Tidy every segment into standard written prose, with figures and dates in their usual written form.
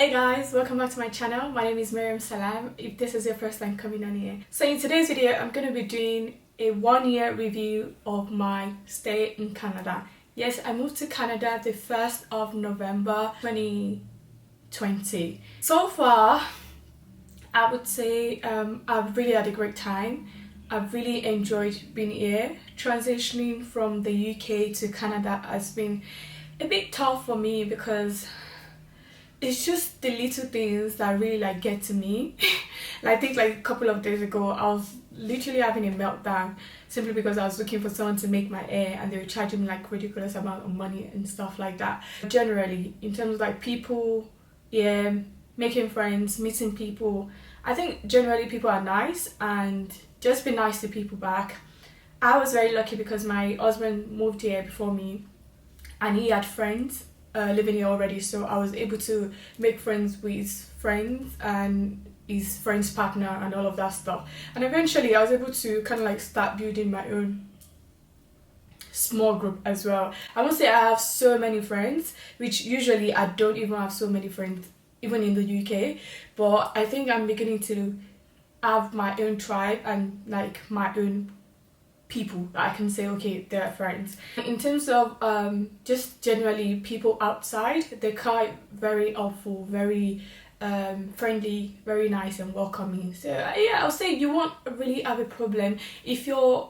Hey guys, welcome back to my channel. My name is Miriam Salam if this is your first time coming on here. So in today's video I'm going to be doing a 1-year review of my stay in Canada. Yes, I moved to Canada the 1st of November 2020. So far I would say I've really had a great time. I've really enjoyed being here. Transitioning from the UK to Canada has been a bit tough for me because it's just the little things that really get to me. And I think a couple of days ago I was literally having a meltdown simply because I was looking for someone to make my hair and they were charging me ridiculous amount of money and stuff like that. Generally, in terms of people, yeah, making friends, meeting people, I think generally people are nice and just be nice to people back. I was very lucky because my husband moved here before me and he had friends living here already, so I was able to make friends with his friends and his friend's partner and all of that stuff. And eventually I was able to start building my own small group as well. I won't say I have so many friends, which usually I don't even have so many friends even in the UK, but I think I'm beginning to have my own tribe and my own people that I can say, okay, they're friends. In terms of just generally people outside, they're quite very helpful, very friendly, very nice and welcoming. So yeah, I'll say you won't really have a problem if you're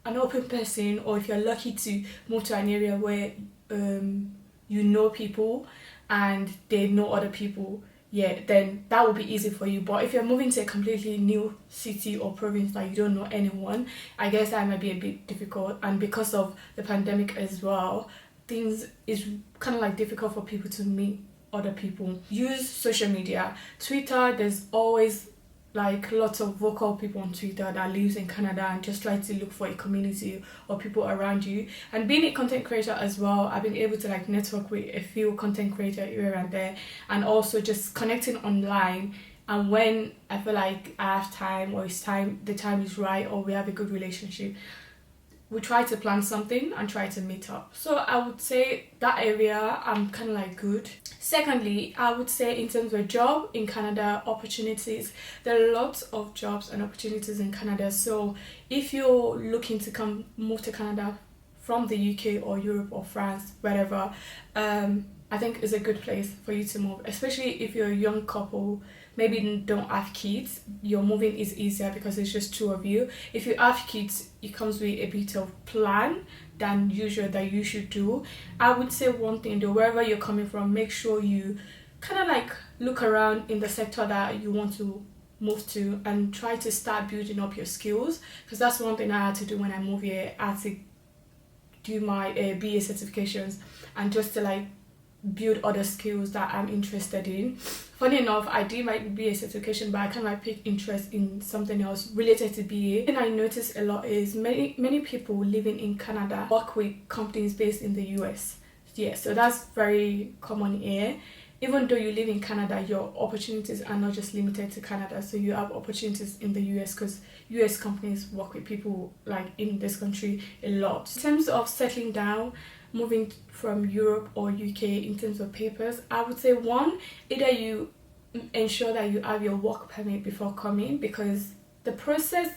an open person, or if you're lucky to move to an area where you know people and they know other people. Yeah, then that will be easy for you. But if you're moving to a completely new city or province that you don't know anyone, I guess that might be a bit difficult. And because of the pandemic as well, things is kind of difficult for people to meet other people. Use social media. Twitter, there's always lots of vocal people on Twitter that lives in Canada and just try to look for a community or people around you. And being a content creator as well, I've been able to network with a few content creators here and there, and also just connecting online. And when I feel like I have time, or the time is right, or we have a good relationship, we try to plan something and try to meet up. So I would say that area I'm kind of good. Secondly, I would say in terms of job in Canada, opportunities, there are lots of jobs and opportunities in Canada. So if you're looking to move to Canada from the UK or Europe or France, wherever, I think it's a good place for you to move, especially if you're a young couple, maybe don't have kids. Your moving is easier because it's just two of you. If you have kids, it comes with a bit of plan than usual that you should do. I would say one thing though, wherever you're coming from, make sure you look around in the sector that you want to move to and try to start building up your skills, because that's one thing I had to do when I moved here. I had to do my BA certifications and just to build other skills that I'm interested in. Funny enough, I did my BA certification, but I kind of pick interest in something else related to BA. And I notice a lot is many people living in Canada work with companies based in the US. Yeah, so that's very common here. Even though you live in Canada, your opportunities are not just limited to Canada. So you have opportunities in the US because US companies work with people in this country a lot. In terms of settling down, moving from Europe or UK, in terms of papers, I would say one, either you ensure that you have your work permit before coming, because the process,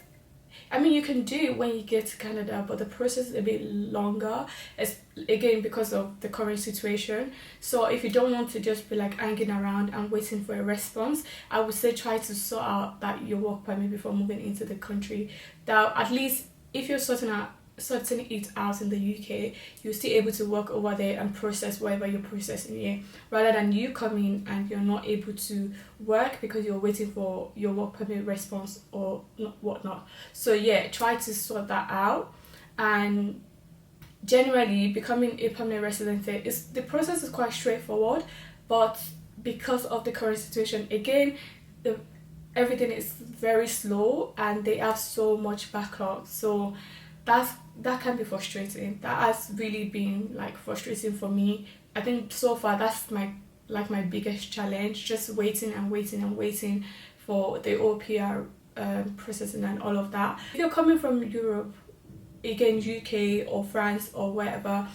you can do it when you get to Canada, but the process is a bit longer, again because of the current situation. So if you don't want to just be hanging around and waiting for a response, I would say try to sort out your work permit before moving into the country. That at least if you're sorting it out in the UK, you're still able to work over there and process whatever you're processing here, rather than you coming and you're not able to work because you're waiting for your work permit response or whatnot. So yeah, try to sort that out. And generally becoming a permanent resident here, the process is quite straightforward, but because of the current situation, again, everything is very slow and they have so much backlog. So that can be frustrating. That has really been frustrating for me. I think so far that's my biggest challenge, just waiting for the OPR processing and all of that. If you're coming from Europe, again UK or France or wherever,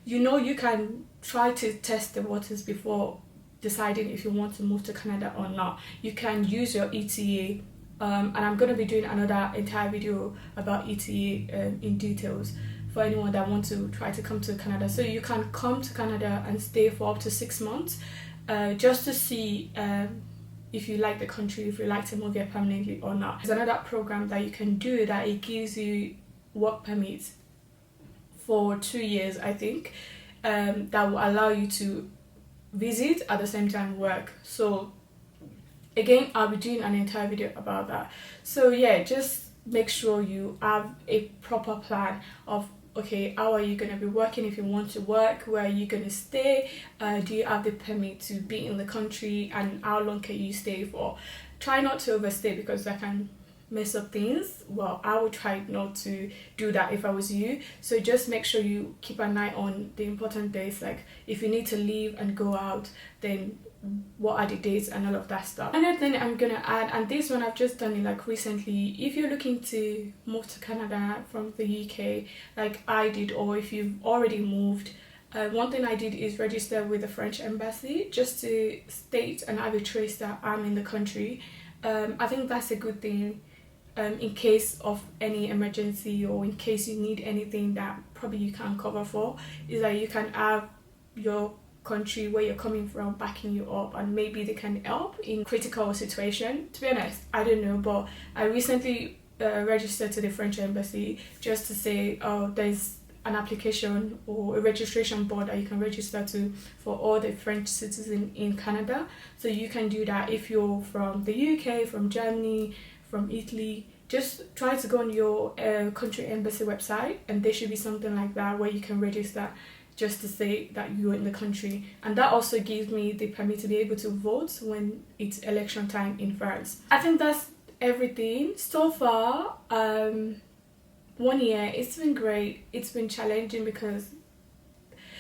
you can try to test the waters before deciding if you want to move to Canada or not, you can use your ETA. And I'm going to be doing another entire video about ETA in details for anyone that wants to try to come to Canada. So you can come to Canada and stay for up to 6 months just to see if you like the country, if you like to move here permanently or not. There's another program that you can do that it gives you work permits for 2 years, I think, that will allow you to visit at the same time work. So again, I'll be doing an entire video about that. So yeah, just make sure you have a proper plan of, okay, how are you going to be working if you want to work, where are you going to stay, do you have the permit to be in the country, and how long can you stay for. Try not to overstay because that can mess up things. Well, I would try not to do that if I was you. So just make sure you keep an eye on the important days, like if you need to leave and go out, then what are the dates and all of that stuff. Another thing I'm gonna add, and this one I've just done it like recently, if you're looking to move to Canada from the UK like I did, or if you've already moved, one thing I did is register with the French embassy just to state and have a trace that I'm in the country. I think that's a good thing in case of any emergency, or in case you need anything that probably you can't cover for, is that you can have your country where you're coming from backing you up, and maybe they can help in critical situation. To be honest, I don't know, but I recently registered to the French embassy just to say, oh, there's an application or a registration board that you can register to for all the French citizens in Canada. So you can do that if you're from the UK, from Germany, from Italy. Just try to go on your country embassy website, and there should be something like that where you can register just to say that you're in the country. And that also gives me the permit to be able to vote when it's election time in France. I think that's everything so far. 1 year, it's been great. It's been challenging because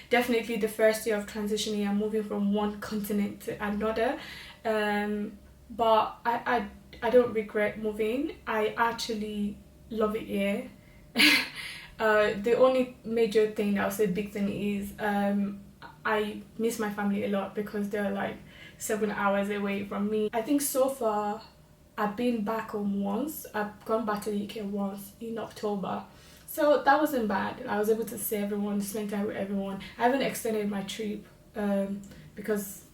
definitely the first year of transitioning and moving from one continent to another, but I don't regret moving. I actually love it here. The only major thing, I'll say big thing, is I miss my family a lot because they're like 7 hours away from me. I think so far I've been back home once. I've gone back to the UK once in October, so that wasn't bad. I was able to see everyone, spend time with everyone. I haven't extended my trip because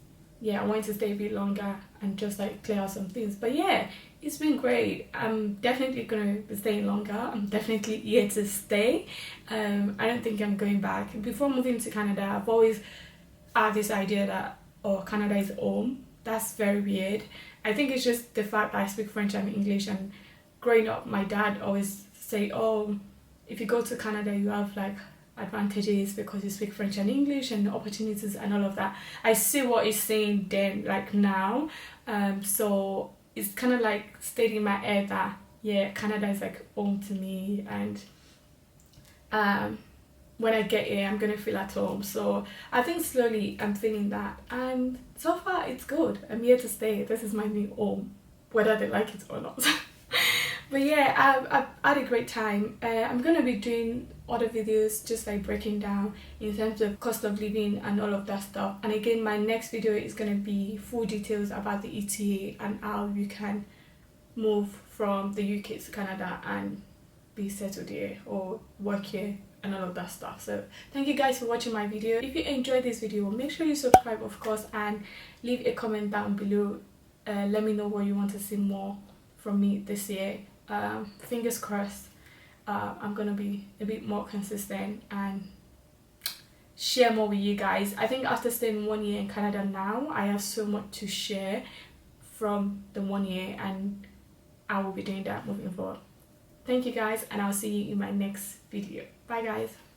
yeah, I wanted to stay a bit longer and just like clear out some things. But yeah, it's been great. I'm definitely gonna be staying longer. I'm definitely here to stay. I don't think I'm going back. Before moving to Canada, I've always had this idea that, oh, Canada is home. That's very weird. I think it's just the fact that I speak French and English, and growing up my dad always say, oh, if you go to Canada you have like advantages because you speak French and English and opportunities and all of that. I see what he's saying then, like now, so it's kind of like stayed in my head that yeah, Canada is like home to me, and when I get here I'm gonna feel at home. So I think slowly I'm feeling that, and so far it's good. I'm here to stay. This is my new home, whether they like it or not. But yeah, I've had a great time. I'm gonna be doing other videos just like breaking down in terms of cost of living and all of that stuff. And again, my next video is gonna be full details about the ETA and how you can move from the UK to Canada and be settled here or work here and all of that stuff. So thank you guys for watching my video. If you enjoyed this video, make sure you subscribe, of course, and leave a comment down below. Let me know what you want to see more from me this year. Fingers crossed, I'm gonna be a bit more consistent and share more with you guys. I think after staying 1 year in Canada now, I have so much to share from the 1 year, and I will be doing that moving forward. Thank you guys, and I'll see you in my next video. Bye guys.